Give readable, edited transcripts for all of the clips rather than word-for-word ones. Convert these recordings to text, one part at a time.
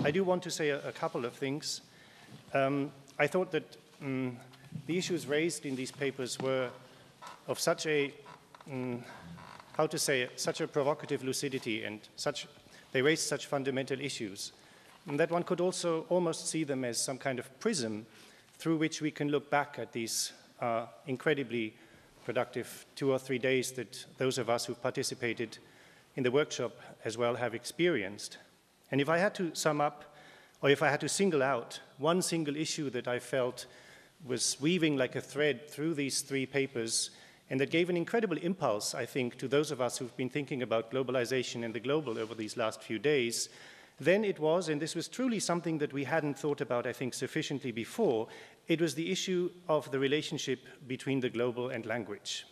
I do want to say a couple of things. I thought that the issues raised in these papers were of such a, such a provocative lucidity, and they raised such fundamental issues, and that one could also almost see them as some kind of prism through which we can look back at these incredibly productive 2 or 3 days that those of us who participated in the workshop as well have experienced. And if I had to sum up, or if I had to single out one single issue that I felt was weaving like a thread through these 3 papers, and that gave an incredible impulse, I think, to those of us who've been thinking about globalization and the global over these last few days, then it was, and this was truly something that we hadn't thought about, I think, sufficiently before, it was the issue of the relationship between the global and language.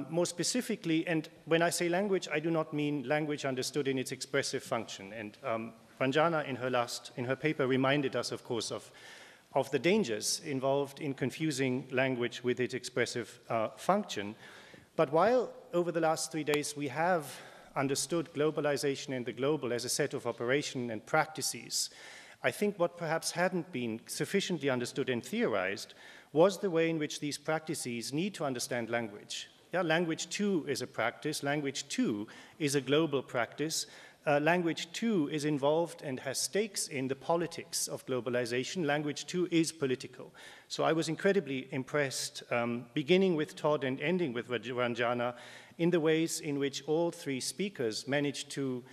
More specifically, and when I say language, I do not mean language understood in its expressive function. And Ranjana, in her paper, reminded us, of course, of the dangers involved in confusing language with its expressive function. But while over the last 3 days we have understood globalization and the global as a set of operation and practices, I think what perhaps hadn't been sufficiently understood and theorized was the way in which these practices need to understand language. Yeah, language too is a practice, language too is a global practice, language too is involved and has stakes in the politics of globalization, language too is political. So I was incredibly impressed, beginning with Todd and ending with Ranjana, in the ways in which all 3 speakers managed to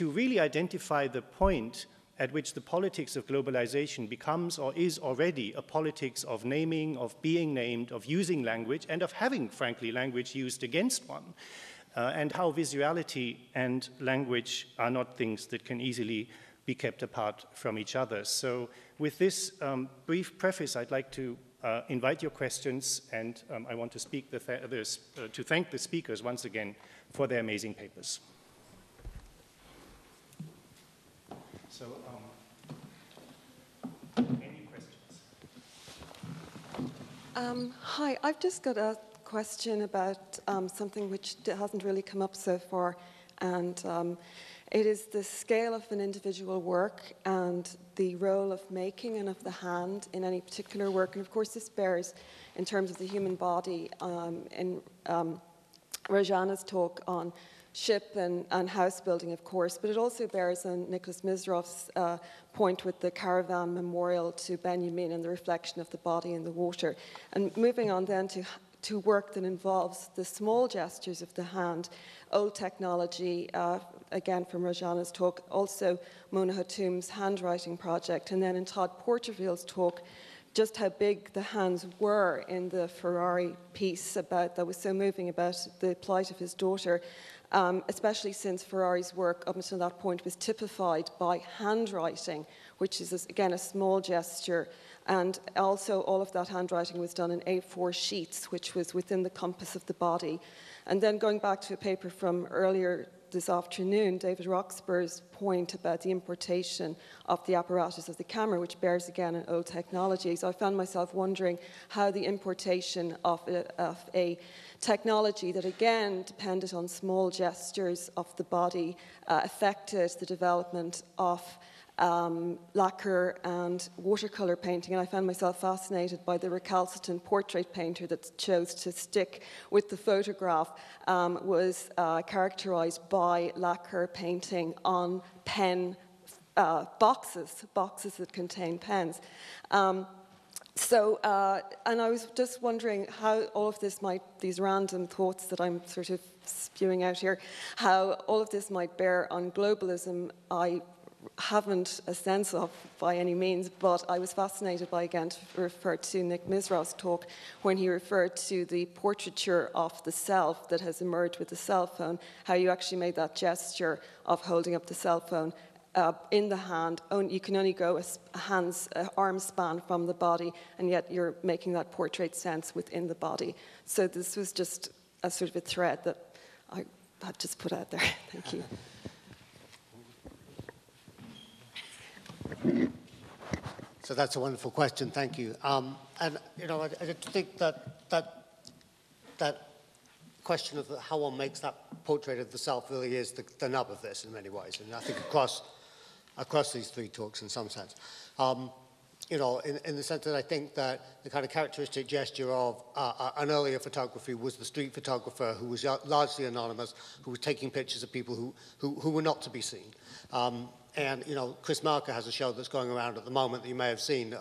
really identify the point at which the politics of globalization becomes or is already a politics of naming, of being named, of using language, and of having, frankly, language used against one, and how visuality and language are not things that can easily be kept apart from each other. So with this brief preface, I'd like to invite your questions, and I want to thank the speakers once again for their amazing papers. So, any questions? Hi, I've just got a question about something which hasn't really come up so far, and it is the scale of an individual work and the role of making and of the hand in any particular work. And of course, this bears, in terms of the human body, in Rajana's talk on ship and house building, of course, but it also bears on Nicholas Misrov's point with the caravan memorial to Benjamin and the reflection of the body in the water. And moving on then to work that involves the small gestures of the hand, old technology, again from Rajana's talk, also Mona Hatoum's handwriting project, and then in Todd Porterfield's talk, just how big the hands were in the Ferrari piece that was so moving about the plight of his daughter. Especially since Ferrari's work up until that point was typified by handwriting, which is, again, a small gesture. And also all of that handwriting was done in A4 sheets, which was within the compass of the body. And then going back to a paper from earlier this afternoon, David Roxburgh's point about the importation of the apparatus of the camera, which bears again on old technology. So I found myself wondering how the importation of a technology that again depended on small gestures of the body affected the development of lacquer and watercolor painting, and I found myself fascinated by the recalcitrant portrait painter that chose to stick with the photograph was characterized by lacquer painting on pen boxes that contain pens. And I was just wondering how all of this these random thoughts that I'm sort of spewing out here, how all of this might bear on globalism. I haven't a sense of by any means, but I was fascinated by, again, to refer to Nick Misrov's talk when he referred to the portraiture of the self that has emerged with the cell phone, how you actually made that gesture of holding up the cell phone in the hand. You can only go a arm span from the body, and yet you're making that portrait sense within the body. So this was just a sort of a thread that I had just put out there. Thank you. So that's a wonderful question, thank you. And you know, I think that question of how one makes that portrait of the self really is the nub of this in many ways. And I think across across these three talks in some sense. You know, in the sense that I think that the kind of characteristic gesture of an earlier photography was the street photographer who was largely anonymous, who was taking pictures of people who were not to be seen. And, you know, Chris Marker has a show that's going around at the moment that you may have seen,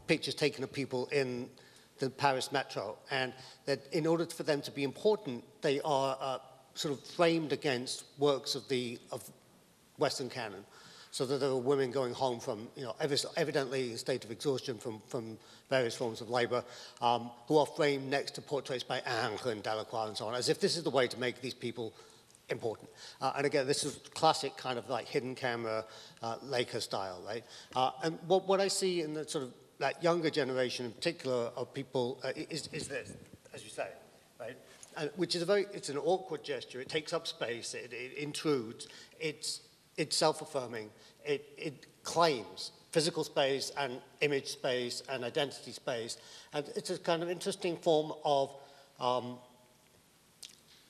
pictures taken of people in the Paris metro. And that in order for them to be important, they are sort of framed against works of Western canon. So that there are women going home from, you know, evidently in a state of exhaustion from various forms of labor, who are framed next to portraits by Ingres and Delacroix and so on, as if this is the way to make these people important. And again, this is classic kind of like hidden camera Leica style, right? And what I see in the sort of that younger generation in particular of people is this, as you say, right? Which is it's an awkward gesture. It takes up space. It intrudes. It's self-affirming. It claims physical space and image space and identity space. And it's a kind of interesting form of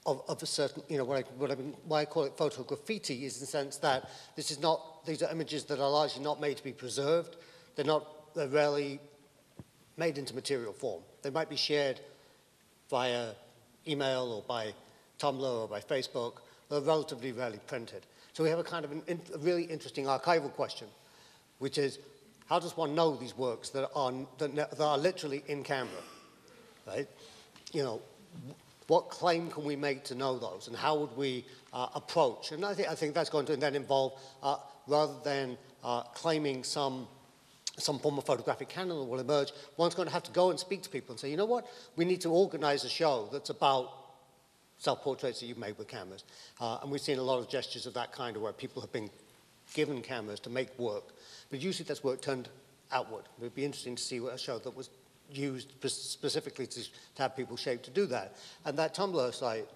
a certain, you know, why I call it photo graffiti is in the sense that these are images that are largely not made to be preserved. They're rarely made into material form. They might be shared via email or by Tumblr or by Facebook. They're relatively rarely printed. So we have a kind of a really interesting archival question, which is, how does one know these works that are literally in camera, right? You know, what claim can we make to know those, and how would we approach? And I think that's going to then involve, rather than claiming some form of photographic canon that will emerge, one's going to have to go and speak to people and say, you know what, we need to organize a show that's about self-portraits that you've made with cameras. And we've seen a lot of gestures of that kind where people have been given cameras to make work. But usually that's work turned outward. It would be interesting to see a show that was used specifically to have people shaped to do that. And that Tumblr site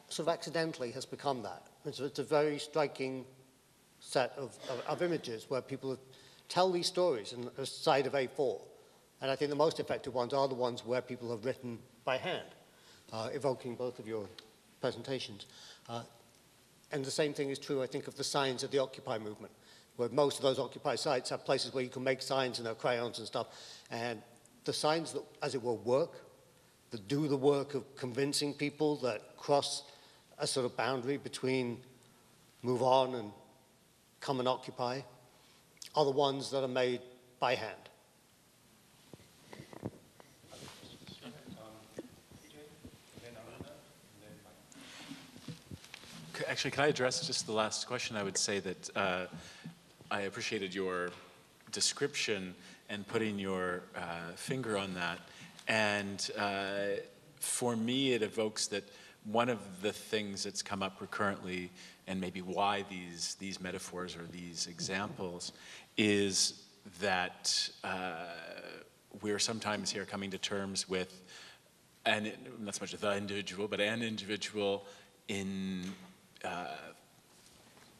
sort of accidentally has become that. And so it's a very striking set of images where people tell these stories in a side of A4. And I think the most effective ones are the ones where people have written by hand. Evoking both of your presentations. And the same thing is true, I think, of the signs of the Occupy movement, where most of those Occupy sites have places where you can make signs and there are crayons and stuff. And the signs that, as it were, work, that do the work of convincing people that cross a sort of boundary between move on and come and occupy, are the ones that are made by hand. Actually, can I address just the last question? I would say that I appreciated your description and putting your finger on that. And for me, it evokes that one of the things that's come up recurrently, and maybe why these metaphors or these examples, is that we're sometimes here coming to terms with, and not so much the individual, but an individual in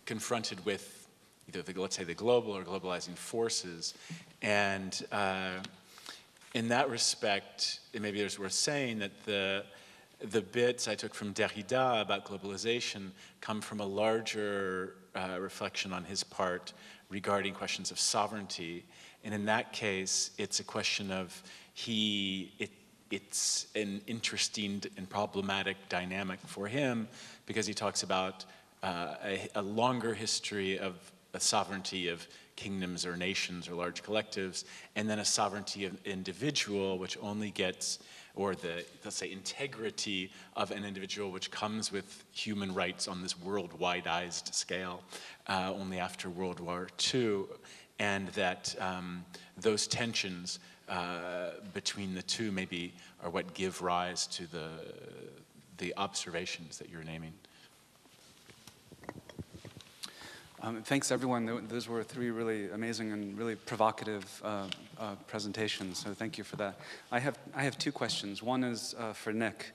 confronted with either let's say the global or globalizing forces. And in that respect, maybe it's worth saying that the bits I took from Derrida about globalization come from a larger reflection on his part regarding questions of sovereignty. And in that case, it's a question of it's an interesting and problematic dynamic for him, because he talks about a longer history of a sovereignty of kingdoms or nations or large collectives, and then a sovereignty of individual, which only gets, or the, let's say, integrity of an individual, which comes with human rights on this worldwide-ized scale only after World War II, and that those tensions between the two maybe are what give rise to the observations that you're naming. Thanks, everyone. Those were three really amazing and really provocative presentations, so thank you for that. I have two questions. One is for Nick.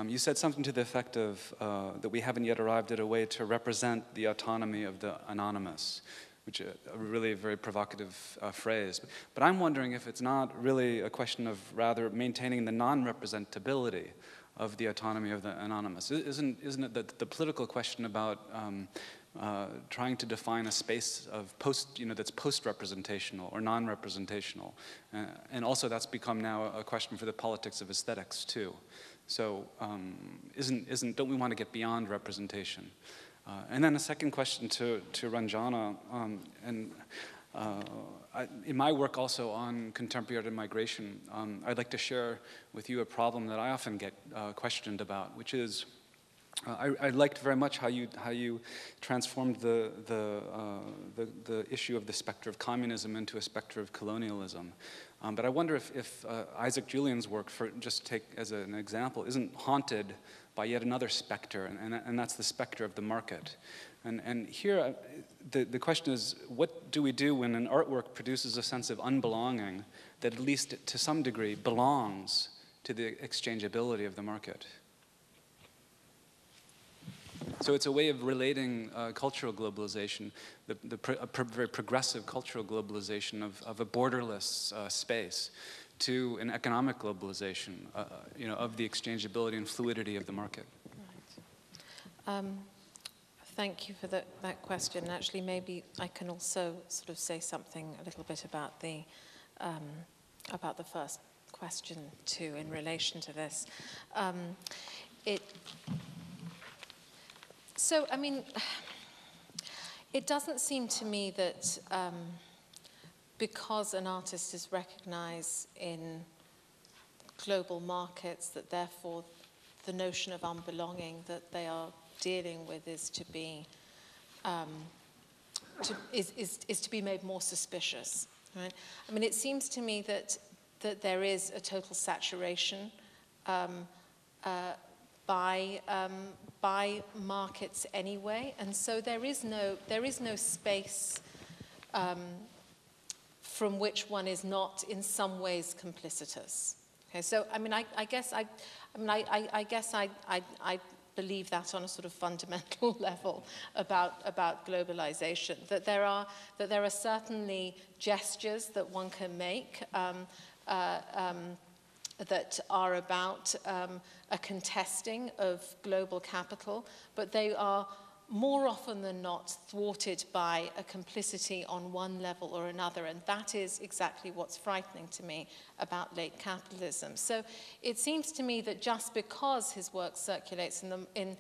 You said something to the effect of that we haven't yet arrived at a way to represent the autonomy of the anonymous, which is a really very provocative phrase. But I'm wondering if it's not really a question of rather maintaining the non-representability of the autonomy of the anonymous. Isn't it the political question about trying to define a space of that's post-representational or non-representational. And also that's become now a question for the politics of aesthetics too. So don't we want to get beyond representation? And then a second question to Ranjana, in my work also on contemporary art and migration, I'd like to share with you a problem that I often get questioned about, which is I liked very much how you transformed the issue of the specter of communism into a specter of colonialism. But I wonder if Isaac Julian's work, just take as an example, isn't haunted by yet another specter, and that's the specter of the market. And here, the question is, what do we do when an artwork produces a sense of unbelonging that at least to some degree belongs to the exchangeability of the market? So it's a way of relating cultural globalization, a very progressive cultural globalization of a borderless space, to an economic globalization, of the exchangeability and fluidity of the market. Right. Thank you for that question. Actually, maybe I can also sort of say something a little bit about the first question too, in relation to this. So, I mean, it doesn't seem to me that because an artist is recognized in global markets, that therefore the notion of unbelonging that they are dealing with is to be made more suspicious, right? I mean, it seems to me that there is a total saturation by markets anyway, and so there is no space from which one is not in some ways complicitous. Okay, so I mean, I guess I believe that on a sort of fundamental level about globalization, that there are certainly gestures that one can make that are about a contesting of global capital, but they are more often than not thwarted by a complicity on one level or another, and that is exactly what's frightening to me about late capitalism. So it seems to me that just because his work circulates in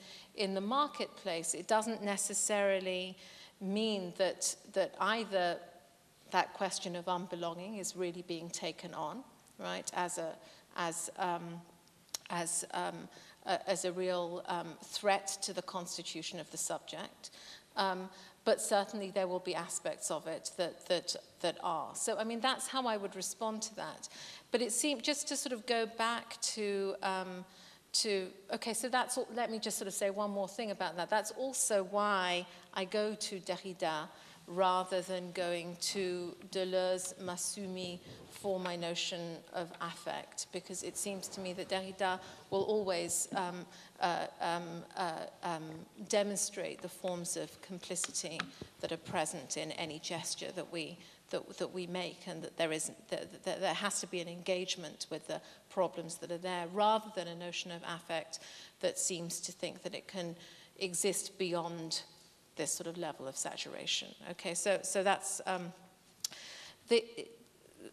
the marketplace, it doesn't necessarily mean that either that question of unbelonging is really being taken on, right, as a real threat to the constitution of the subject. But certainly there will be aspects of it that are. So, I mean, that's how I would respond to that. But it seemed, just to sort of go back to okay, so that's all, let me just sort of say one more thing about that. That's also why I go to Derrida rather than going to Deleuze, Masumi for my notion of affect, because it seems to me that Derrida will always demonstrate the forms of complicity that are present in any gesture that we make, and that there has to be an engagement with the problems that are there, rather than a notion of affect that seems to think that it can exist beyond this sort of level of saturation. Okay, so that's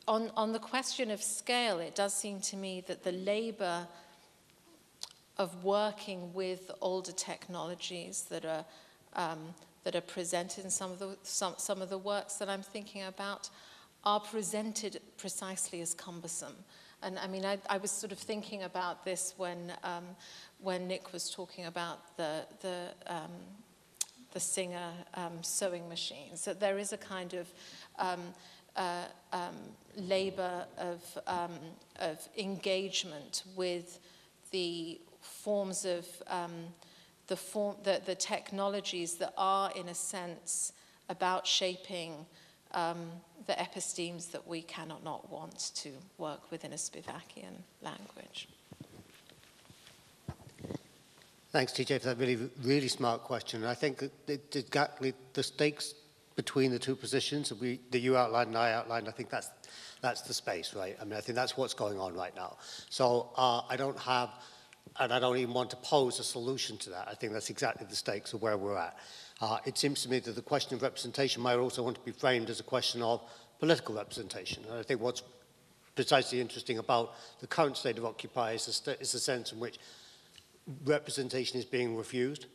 on the question of scale. It does seem to me that the labor of working with older technologies that are presented in some of the works that I'm thinking about are presented precisely as cumbersome. And I mean, I was sort of thinking about this when Nick was talking about the Singer sewing machines, that there is a kind of labor of engagement with the forms of the technologies that are, in a sense, about shaping the epistemes that we cannot not want to work within a Spivakian language. Thanks, TJ, for that really, really smart question. And I think that exactly the stakes between the two positions that you outlined and I outlined, I think that's the space, right? I mean, I think that's what's going on right now. So I don't have And I don't even want to pose a solution to that. I think that's exactly the stakes of where we're at. It seems to me that the question of representation might also want to be framed as a question of political representation. And I think what's precisely interesting about the current state of Occupy is the sense in which representation is being refused.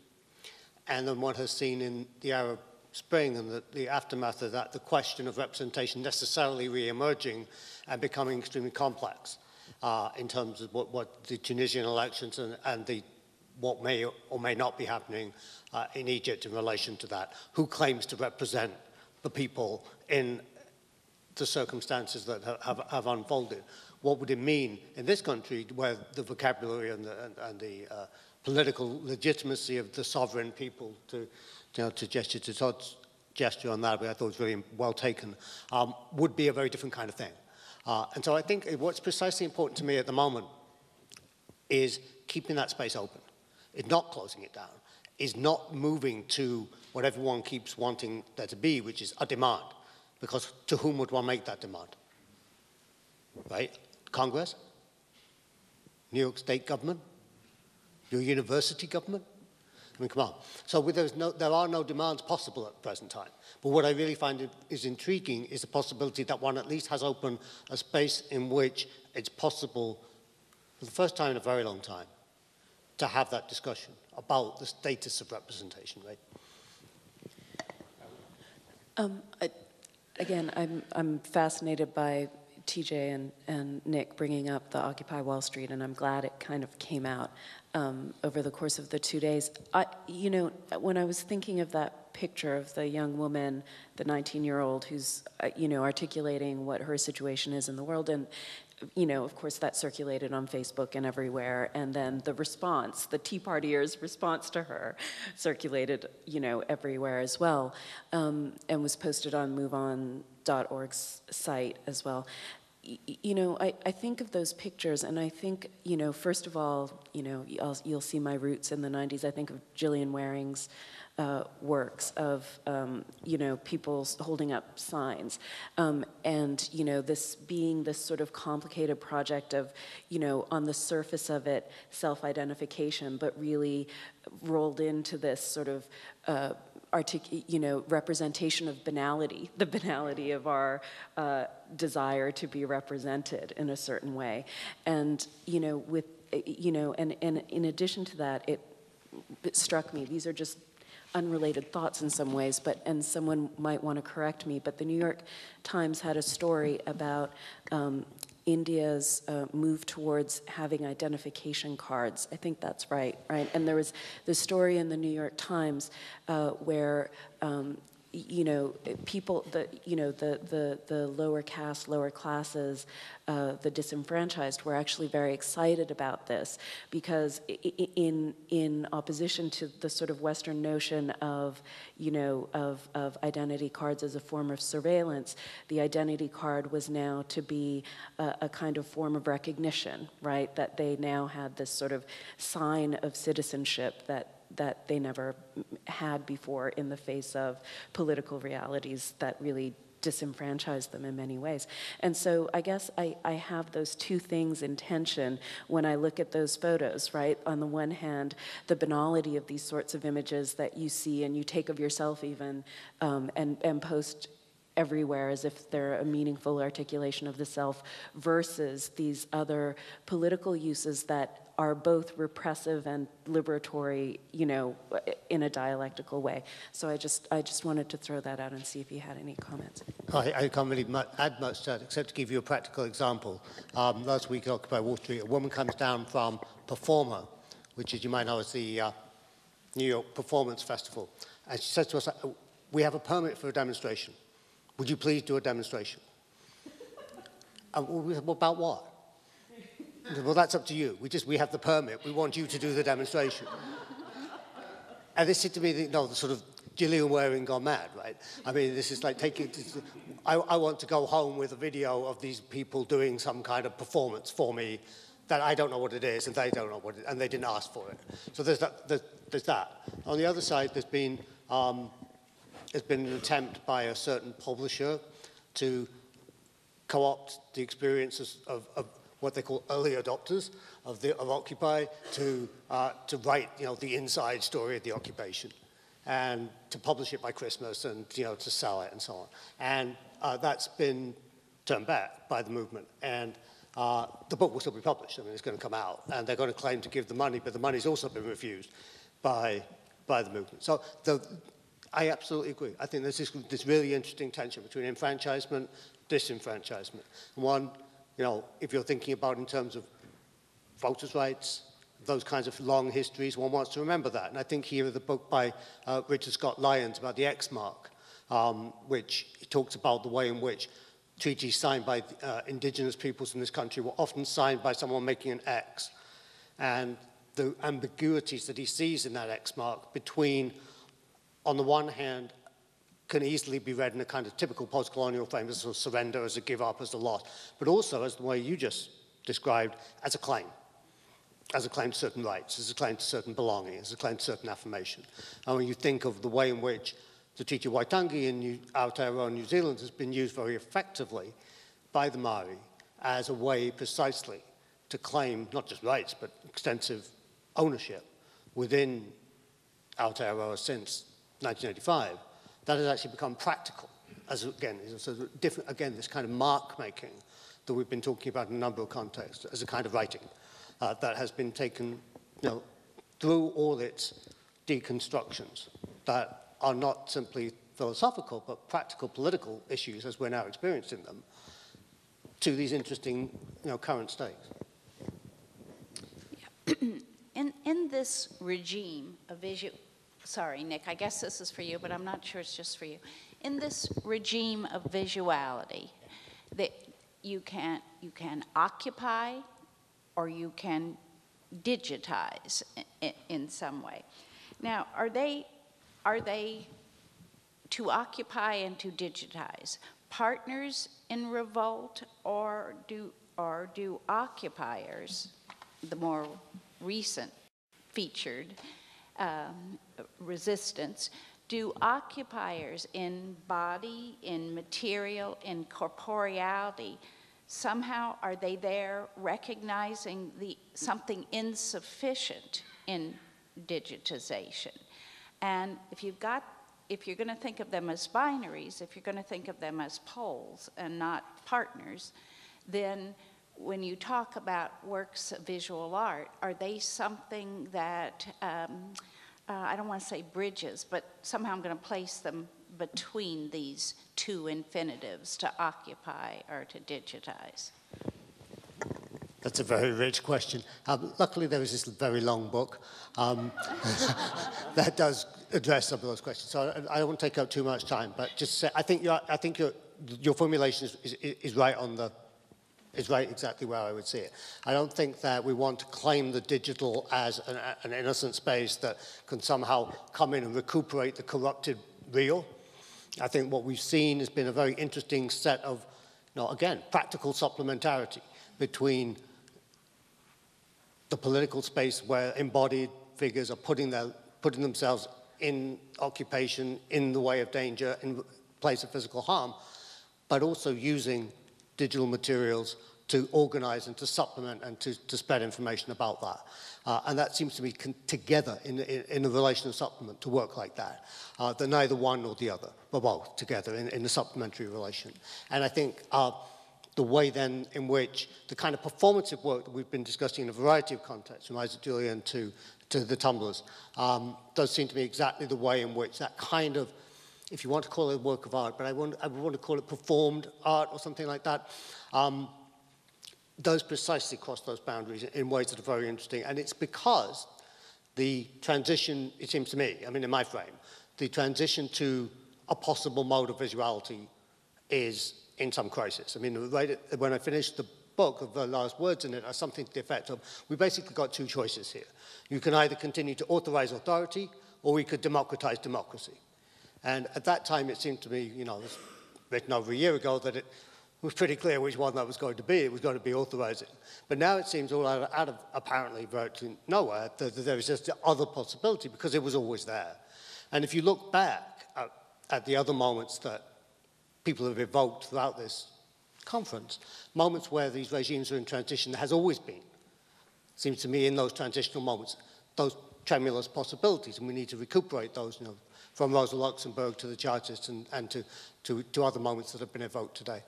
And then one has seen in the Arab Spring and the aftermath of that, the question of representation necessarily re-emerging and becoming extremely complex in terms of what the Tunisian elections and what may or may not be happening in Egypt in relation to that. Who claims to represent the people in the circumstances that have unfolded? What would it mean in this country where the vocabulary and the political legitimacy of the sovereign people, to gesture to Todd's gesture on that, but I thought it was really well taken, would be a very different kind of thing. And so I think what's precisely important to me at the moment is keeping that space open. It's not closing it down. Is not moving to what everyone keeps wanting there to be, which is a demand. Because to whom would one make that demand? Right? Congress? New York State government? Your university government? I mean, come on. So there are no demands possible at the present time. But what I really find is intriguing is the possibility that one at least has opened a space in which it's possible, for the first time in a very long time, to have that discussion about the status of representation, right? Again, I'm fascinated by TJ and Nick bringing up the Occupy Wall Street, and I'm glad it kind of came out over the course of the 2 days. When I was thinking of that picture of the young woman, the 19-year-old who's, articulating what her situation is in the world, and of course that circulated on Facebook and everywhere, and then the response, the Tea Partiers' response to her circulated, everywhere as well, and was posted on MoveOn.org's site as well. I think of those pictures, and I think, first of all, you'll see my roots in the 90s. I think of Gillian Waring's works of, people holding up signs. And, this being this sort of complicated project of, on the surface of it, self-identification, but really rolled into this sort of representation of banality, the banality of our desire to be represented in a certain way. And, and in addition to that, it struck me, these are just unrelated thoughts in some ways, and someone might want to correct me, but the New York Times had a story about India's move towards having identification cards. I think that's right? And there was this story in the New York Times where people, the lower caste, lower classes, the disenfranchised were actually very excited about this because in opposition to the sort of Western notion of, of identity cards as a form of surveillance, the identity card was now to be a kind of form of recognition, right? That they now had this sort of sign of citizenship that they never had before in the face of political realities that really disenfranchised them in many ways. And so I guess I have those two things in tension when I look at those photos, right? On the one hand, the banality of these sorts of images that you see and you take of yourself even and post everywhere as if they're a meaningful articulation of the self versus these other political uses that are both repressive and liberatory, in a dialectical way. So I just wanted to throw that out and see if you had any comments. I can't really add much to that except to give you a practical example. Last week at Occupy Wall Street, a woman comes down from Performer, which, as you might know, is the New York Performance Festival. And she says to us, we have a permit for a demonstration. Would you please do a demonstration? About what? Well, that's up to you. We have the permit. We want you to do the demonstration. And this seemed to me, the sort of Gillian Waring gone mad, right? I mean, this is like taking... I want to go home with a video of these people doing some kind of performance for me that I don't know what it is, and they don't know what it is, and they didn't ask for it. So there's that. On the other side, there's been an attempt by a certain publisher to co-opt the experiences of what they call early adopters of Occupy to write, the inside story of the occupation and to publish it by Christmas and, to sell it and so on. And that's been turned back by the movement. And the book will still be published. I mean, it's going to come out. And they're going to claim to give the money, but the money's also been refused by the movement. So I absolutely agree. I think there's this really interesting tension between enfranchisement, disenfranchisement. And one, if you're thinking about in terms of voters' rights, those kinds of long histories, one wants to remember that. And I think here the book by Richard Scott Lyons about the X mark, which talks about the way in which treaties signed by indigenous peoples in this country were often signed by someone making an X. And the ambiguities that he sees in that X mark between, on the one hand, can easily be read in a kind of typical post-colonial frame as a surrender, as a give up, as a loss, but also as the way you just described, as a claim to certain rights, as a claim to certain belonging, as a claim to certain affirmation. And when you think of the way in which the Treaty of Waitangi in Aotearoa, New Zealand, has been used very effectively by the Maori as a way precisely to claim not just rights, but extensive ownership within Aotearoa since 1985, that has actually become practical, as again, this kind of mark-making that we've been talking about in a number of contexts, as a kind of writing that has been taken through all its deconstructions that are not simply philosophical, but practical political issues, as we're now experiencing them, to these interesting current states. In this regime of sorry, Nick, I guess this is for you, but I'm not sure it's just for you. In this regime of visuality, that you can occupy or you can digitize in some way. Now, are they to occupy and to digitize partners in revolt, or do occupiers, the more recent featured resistance, do occupiers in body, in material, in corporeality, somehow are they there recognizing something insufficient in digitization? And if you're going to think of them as binaries, if you're going to think of them as poles and not partners, then when you talk about works of visual art, are they something that, I don't want to say bridges, but somehow I'm going to place them between these two infinitives, to occupy or to digitize? That's a very rich question. Luckily, there is this very long book that does address some of those questions. So I won't take up too much time, but just say, I think your formulation is right is right exactly where I would see it. I don't think that we want to claim the digital as an innocent space that can somehow come in and recuperate the corrupted real. I think what we've seen has been a very interesting set of, again, practical supplementarity between the political space where embodied figures are putting themselves in occupation, in the way of danger, in place of physical harm, but also using digital materials to organize and to supplement and to spread information about that. And that seems to be together in a relation of supplement to work like that. They're neither one nor the other, but both together in a supplementary relation. And I think the way then in which the kind of performative work that we've been discussing in a variety of contexts, from Isaac Julian to the tumblers, does seem to be exactly the way in which that kind of, if you want to call it a work of art, but I would want to call it performed art or something like that, does precisely cross those boundaries in ways that are very interesting. And it's because the transition, it seems to me, in my frame, the transition to a possible mode of visuality is in some crisis. When I finished the book, the last words in it are something to the effect of, we basically got two choices here. You can either continue to authorize authority, or we could democratize democracy. And at that time, it seemed to me, it was written over a year ago, that it was pretty clear which one that was going to be. It was going to be authorizing. But now it seems all out of apparently virtually nowhere that there is just the other possibility, because it was always there. And if you look back at the other moments that people have evoked throughout this conference, moments where these regimes are in transition. There has always been, seems to me, in those transitional moments, those tremulous possibilities, and we need to recuperate those, from Rosa Luxemburg to the Chartists and to other moments that have been evoked today.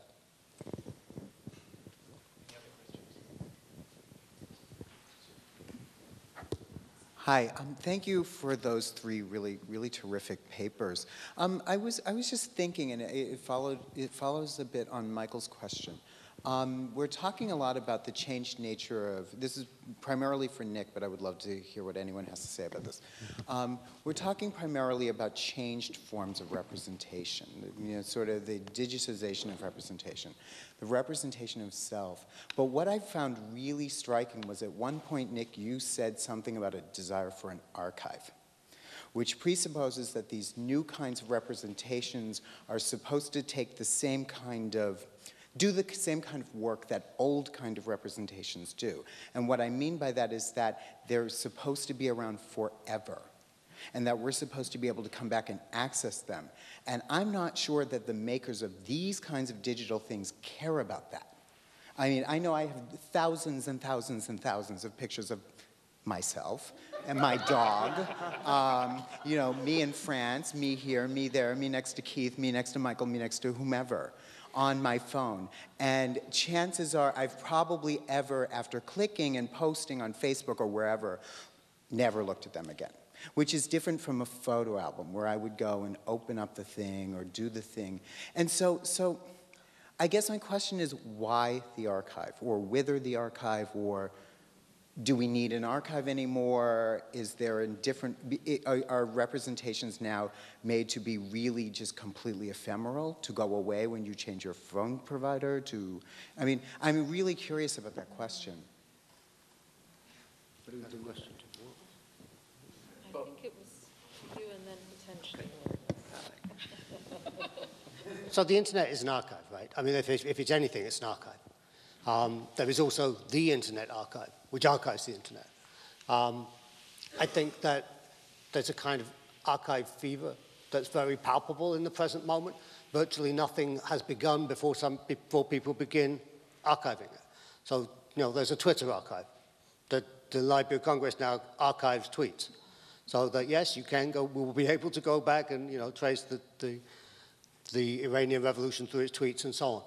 Hi, thank you for those three really, really terrific papers. I was just thinking, and it follows a bit on Michael's question. We're talking a lot about the changed nature of, this is primarily for Nick, but I would love to hear what anyone has to say about this. We're talking primarily about changed forms of representation, sort of the digitization of representation, the representation of self. But what I found really striking was at one point, Nick, you said something about a desire for an archive, which presupposes that these new kinds of representations are supposed to take the same kind of do the same kind of work that old kind of representations do. And what I mean by that is that they're supposed to be around forever, and that we're supposed to be able to come back and access them. And I'm not sure that the makers of these kinds of digital things care about that. I mean, I know I have thousands and thousands and thousands of pictures of myself and my dog, me in France, me here, me there, me next to Keith, me next to Michael, me next to whomever, on my phone. And chances are I've probably ever, after clicking and posting on Facebook or wherever, never looked at them again, which is different from a photo album where I would go and open up the thing or do the thing. And so I guess my question is, why the archive, or whither the archive, or do we need an archive anymore? Is there a different, are representations now made to be really just completely ephemeral, to go away when you change your phone provider? I mean, I'm really curious about that question. What is the question? I think it was you and then potentially. So the internet is an archive, right? I mean, if it's anything, it's an archive. There is also the Internet Archive, which archives the internet. I think that there's a kind of archive fever that's very palpable in the present moment. Virtually nothing has begun before people begin archiving it. So, there's a Twitter archive. The Library of Congress now archives tweets. So that, yes, you can go, we'll be able to go back and, trace the Iranian Revolution through its tweets and so on.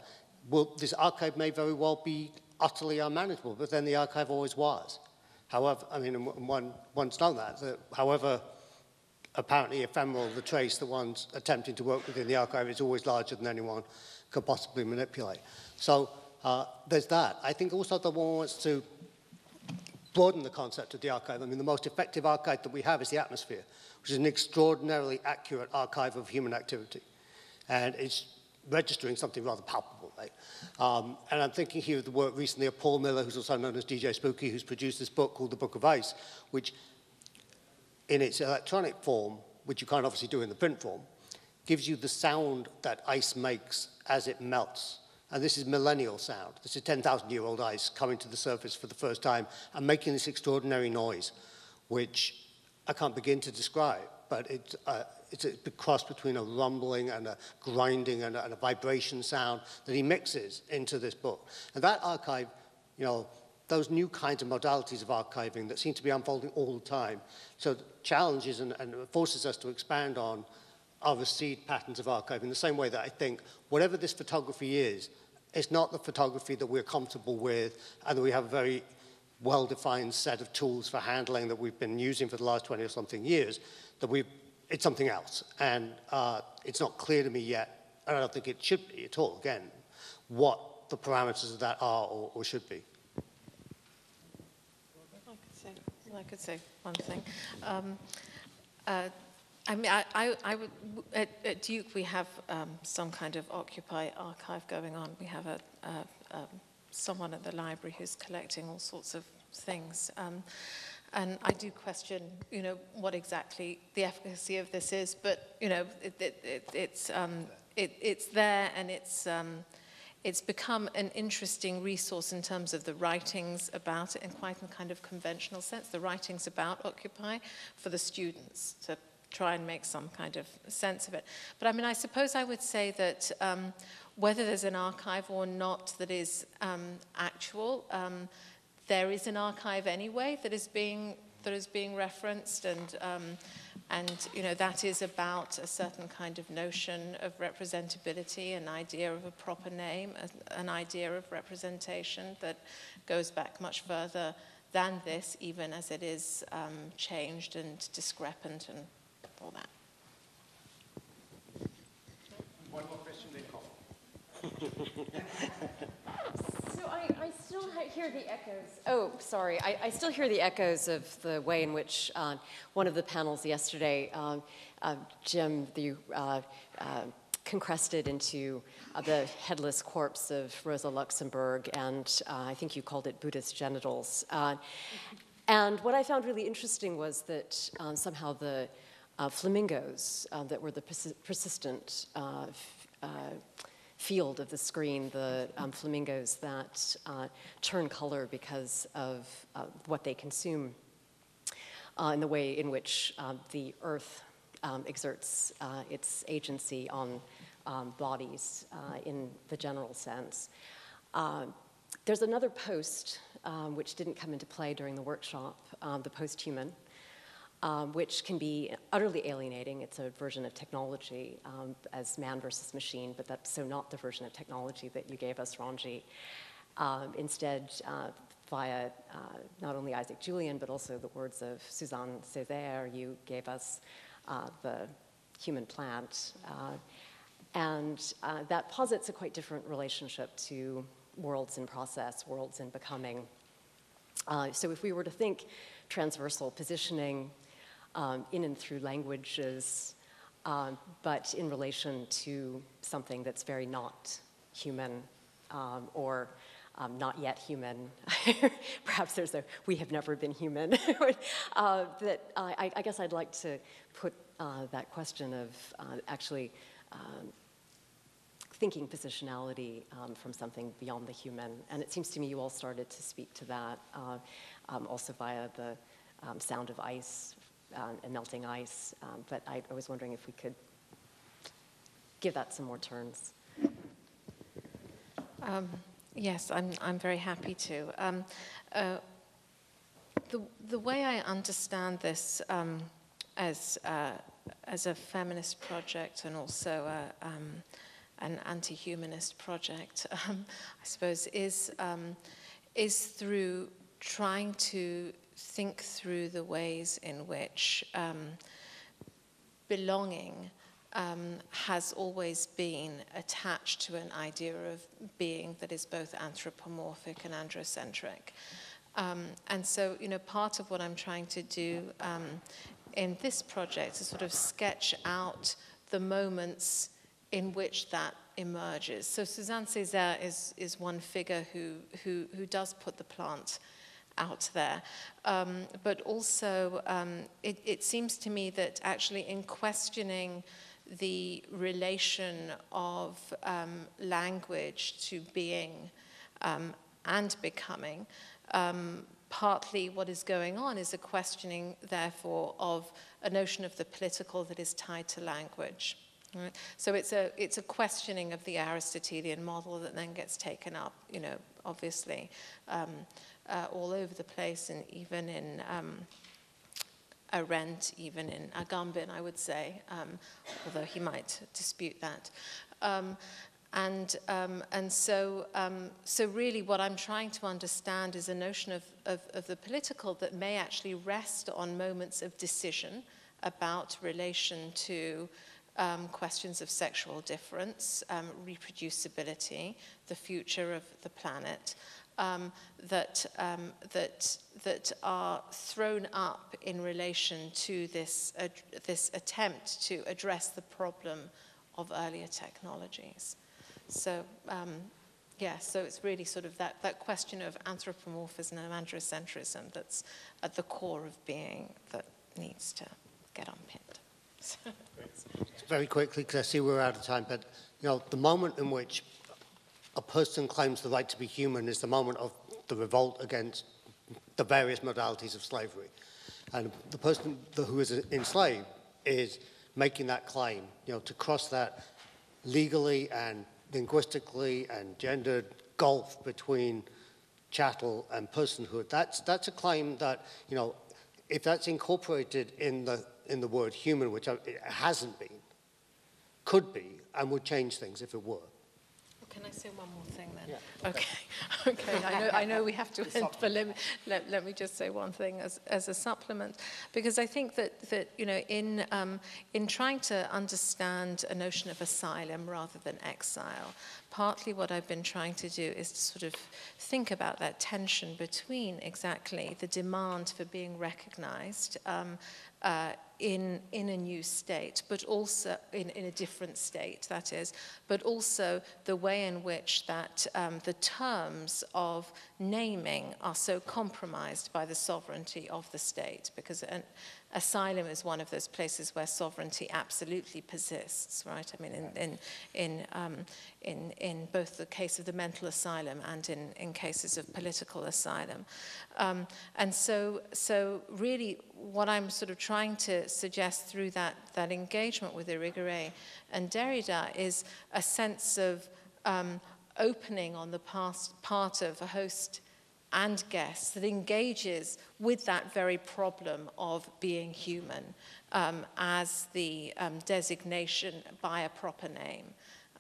Well, this archive may very well be utterly unmanageable, but then the archive always was. However, I mean, one's known that however apparently ephemeral the trace that one's attempting to work within the archive is always larger than anyone could possibly manipulate. So there's that. I think also that one wants to broaden the concept of the archive. I mean, the most effective archive that we have is the atmosphere, which is an extraordinarily accurate archive of human activity. And it's registering something rather palpable, right? And I'm thinking here of the work recently of Paul Miller, who's also known as DJ Spooky, who's produced this book called The Book of Ice, which in its electronic form, which you can't obviously do in the print form, gives you the sound that ice makes as it melts. And this is millennial sound. This is 10,000-year-old ice coming to the surface for the first time and making this extraordinary noise, which I can't begin to describe, but it's a cross between a rumbling and a grinding and a vibration sound that he mixes into this book. And that archive, those new kinds of modalities of archiving that seem to be unfolding all the time, so challenges and forces us to expand on our recede patterns of archiving, the same way that I think whatever this photography is, it's not the photography that we're comfortable with and that we have a very well-defined set of tools for handling that we've been using for the last 20 or something years, it's something else. And it's not clear to me yet, and I don't think it should be at all, again, what the parameters of that are or should be. I could say one thing. I mean, I would, at Duke we have some kind of Occupy archive going on. We have someone at the library who's collecting all sorts of things. And I do question, what exactly the efficacy of this is, but it's there, and it's become an interesting resource in terms of the writings about it, in quite a kind of conventional sense, the writings about Occupy for the students to try and make some kind of sense of it. But I mean, I suppose I would say that whether there's an archive or not that is actual, there is an archive anyway that is being referenced, and you know, that is about a certain kind of notion of representability, an idea of a proper name, an idea of representation that goes back much further than this, even as it is changed and discrepant and all that. One more question, then call. So I still hear the echoes. Oh, sorry. I still hear the echoes of the way in which one of the panels yesterday, Jim, you concrested into the headless corpse of Rosa Luxemburg, and I think you called it Buddhist genitals. And what I found really interesting was that somehow the flamingos that were the persistent field of the screen, the flamingos that turn color because of what they consume, in the way in which the earth exerts its agency on bodies in the general sense. There's another post which didn't come into play during the workshop, the Posthuman, which can be utterly alienating. It's a version of technology as man versus machine, but that's so not the version of technology that you gave us, Ranji. Instead, via not only Isaac Julian, but also the words of Suzanne Césaire, you gave us the human plant. And that posits a quite different relationship to worlds in process, worlds in becoming. So if we were to think transversal positioning in and through languages, but in relation to something that's very not human or not yet human, perhaps there's a we have never been human, that I guess I'd like to put that question of actually thinking positionality from something beyond the human. And it seems to me you all started to speak to that also via the sound of ice and melting ice. But I was wondering if we could give that some more turns. Yes, I'm very happy to. The way I understand this as a feminist project and also an anti-humanist project, I suppose, is through trying to think through the ways in which belonging has always been attached to an idea of being that is both anthropomorphic and androcentric. And so, you know, part of what I'm trying to do in this project is sort of sketch out the moments in which that emerges. So Suzanne Césaire is one figure who does put the plant out there. But also, it seems to me that actually in questioning the relation of language to being and becoming, partly what is going on is a questioning, therefore, of a notion of the political that is tied to language. Right? So it's a questioning of the Aristotelian model that then gets taken up, you know, obviously, all over the place, and even in Arendt, even in Agamben, I would say, although he might dispute that. So really what I'm trying to understand is a notion of the political that may actually rest on moments of decision about relation to questions of sexual difference, reproducibility, the future of the planet, that are thrown up in relation to this attempt to address the problem of earlier technologies. So, yeah, so it's really sort of that question of anthropomorphism and androcentrism that's at the core of being that needs to get unpinned. Very quickly, because I see we're out of time, but you know, the moment in which a person claims the right to be human is the moment of the revolt against the various modalities of slavery. And the person who is enslaved is making that claim, to cross that legally and linguistically and gendered gulf between chattel and personhood. That's a claim that, if that's incorporated in the word human, which it hasn't been, could be, and would change things if it were. Can I say one more thing then? Yeah. Okay. I know we have to end, but let me just say one thing as a supplement, because I think that in trying to understand a notion of asylum rather than exile, partly what I've been trying to do is to sort of think about that tension between exactly the demand for being recognized in a new state, but also in a different state, that is, but also the way in which that the terms of naming are so compromised by the sovereignty of the state, because asylum is one of those places where sovereignty absolutely persists, right? I mean, in both the case of the mental asylum and in cases of political asylum. And so really what I'm sort of trying to suggest through that engagement with Irigaray and Derrida is a sense of opening on the part of a host and guests that engages with that very problem of being human as the designation by a proper name,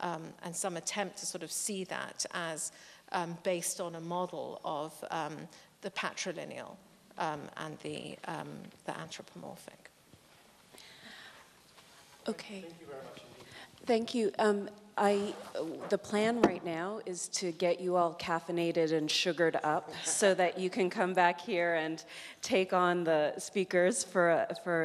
and some attempt to sort of see that as based on a model of the patrilineal and the anthropomorphic. Okay. Thank you very much indeed. Thank you. The plan right now is to get you all caffeinated and sugared up so that you can come back here and take on the speakers for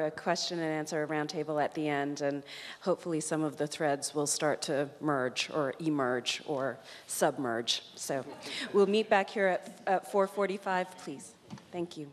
a question and answer roundtable at the end, and hopefully some of the threads will start to merge or emerge or submerge. So we'll meet back here at 4:45, please. Thank you.